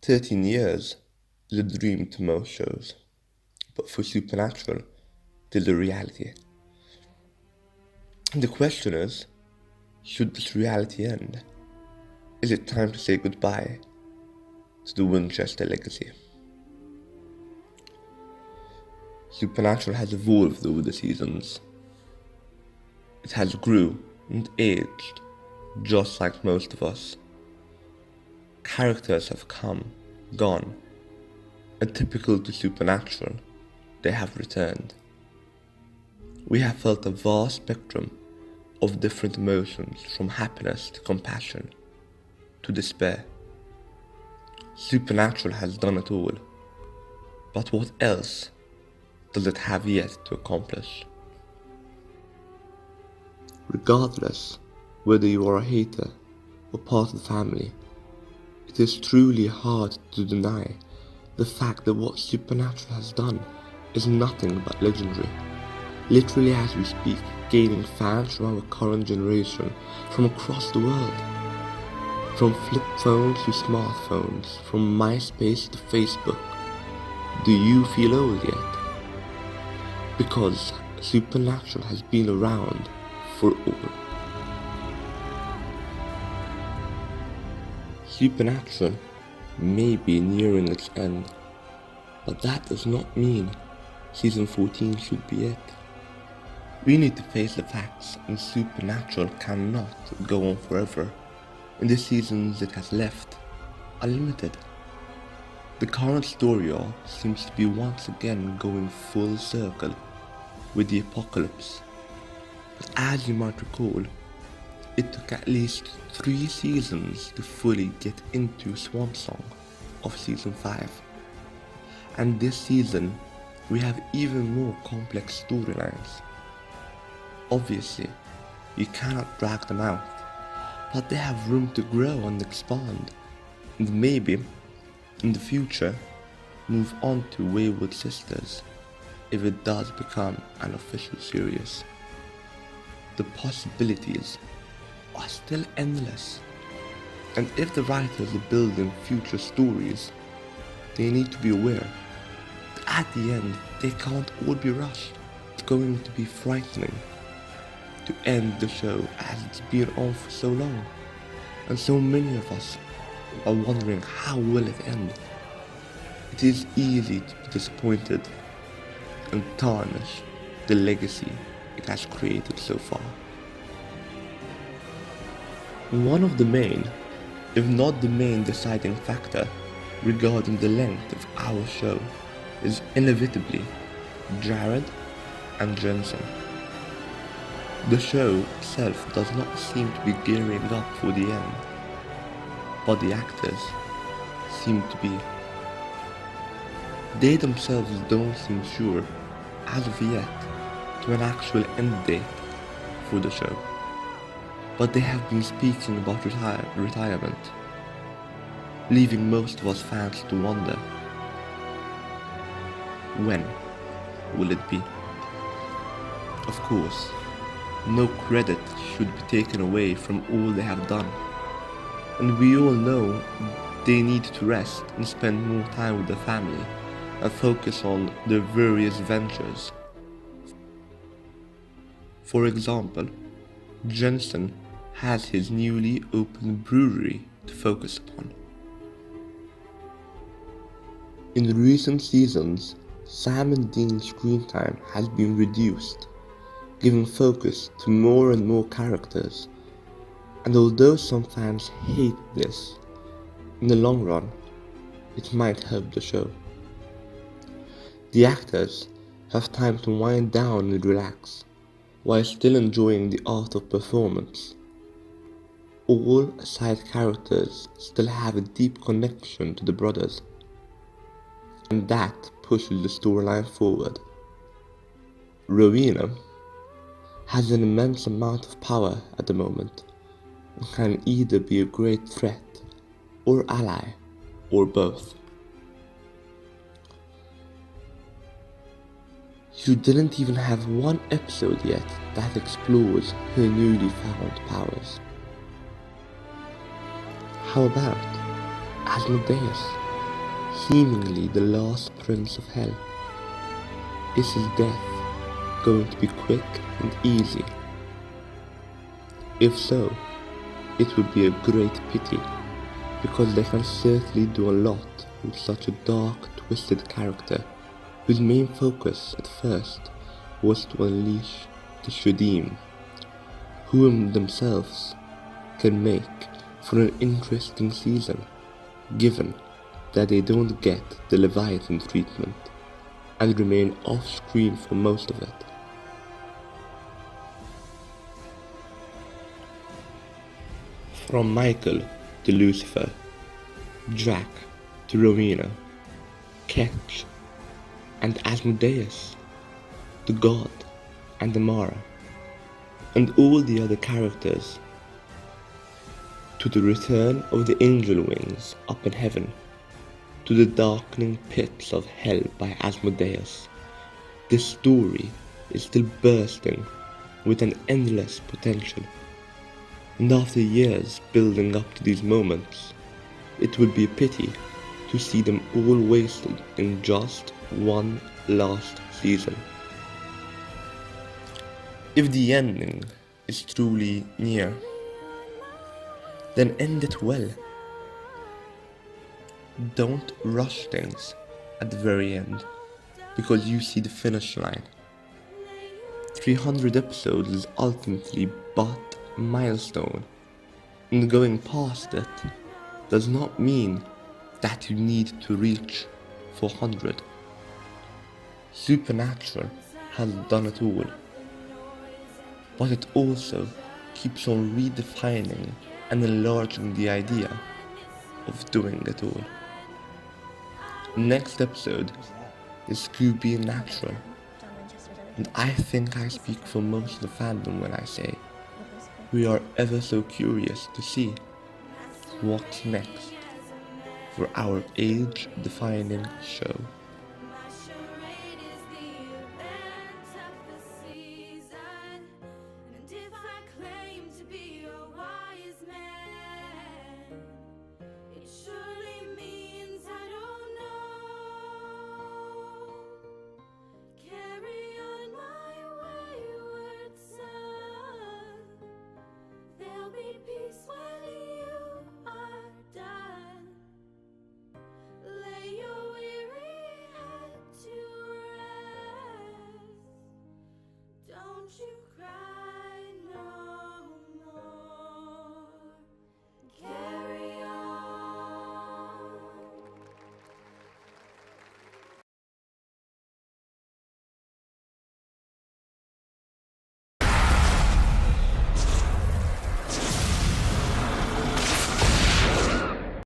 13 years is a dream to most shows, but for Supernatural, it is a reality. The question is, should this reality end? Is it time to say goodbye to the Winchester legacy? Supernatural has evolved over the seasons. It has grew and aged, just like most of us. Characters have come, gone, and typical to Supernatural, they have returned. We have felt a vast spectrum of different emotions, from happiness to compassion to despair. Supernatural has done it all, but what else does it have yet to accomplish? Regardless whether you are a hater or part of the family, it is truly hard to deny the fact that what Supernatural has done is nothing but legendary. Literally as we speak, gaining fans from our current generation from across the world. From flip phones to smartphones, from MySpace to Facebook. Do you feel old yet? Because Supernatural has been around for all. Supernatural may be nearing its end, but that does not mean season 14 should be it. We need to face the facts, and Supernatural cannot go on forever, and the seasons it has left are limited. The current story arc seems to be once again going full circle with the apocalypse, but as you might recall, it took at least 3 seasons to fully get into Swan Song of season 5. And this season, we have even more complex storylines. Obviously, you cannot drag them out, but they have room to grow and expand, and maybe, in the future, move on to Wayward Sisters if it does become an official series. The possibilities are still endless, and if the writers are building future stories, they need to be aware that at the end they can't all be rushed. It's going to be frightening to end the show as it's been on for so long, and so many of us are wondering how will it end. It is easy to be disappointed and tarnish the legacy it has created so far. One of the main, if not the main deciding factor regarding the length of our show is inevitably Jared and Jensen. The show itself does not seem to be gearing up for the end, but the actors seem to be. They themselves don't seem sure, as of yet, to an actual end date for the show, but they have been speaking about retirement, leaving most of us fans to wonder, when will it be? Of course, no credit should be taken away from all they have done, and we all know they need to rest and spend more time with their family and focus on their various ventures. For example, Jensen has his newly opened brewery to focus upon. In recent seasons, Sam and Dean's screen time has been reduced, giving focus to more and more characters, and although some fans hate this, in the long run, it might help the show. The actors have time to wind down and relax, while still enjoying the art of performance. All side characters still have a deep connection to the brothers, and that pushes the storyline forward. Rowena has an immense amount of power at the moment, and can either be a great threat or ally, or both. You didn't even have one episode yet that explores her newly found powers. How about Asmodeus? seemingly the last prince of hell? Is his death going to be quick and easy? If so, it would be a great pity, because they can certainly do a lot with such a dark, twisted character, whose main focus at first was to unleash the Shudim, whom themselves can make for an interesting season, given that they don't get the Leviathan treatment and remain off-screen for most of it. From Michael to Lucifer, Drac to Rowena, Ketch and Asmodeus, to God and Amara, and all the other characters, to the return of the angel wings up in heaven, to the darkening pits of hell by Asmodeus. This story is still bursting with an endless potential, and after years building up to these moments, it would be a pity to see them all wasted in just one last season. If the ending is truly near, then end it well. Don't rush things at the very end, because you see the finish line. 300 episodes is ultimately but a milestone, and going past it does not mean that you need to reach 400. Supernatural has done it all, but it also keeps on redefining and enlarging the idea of doing it all. Next episode is Scooby Natural, and I think I speak for most of the fandom when I say we are ever so curious to see what's next for our age-defining show.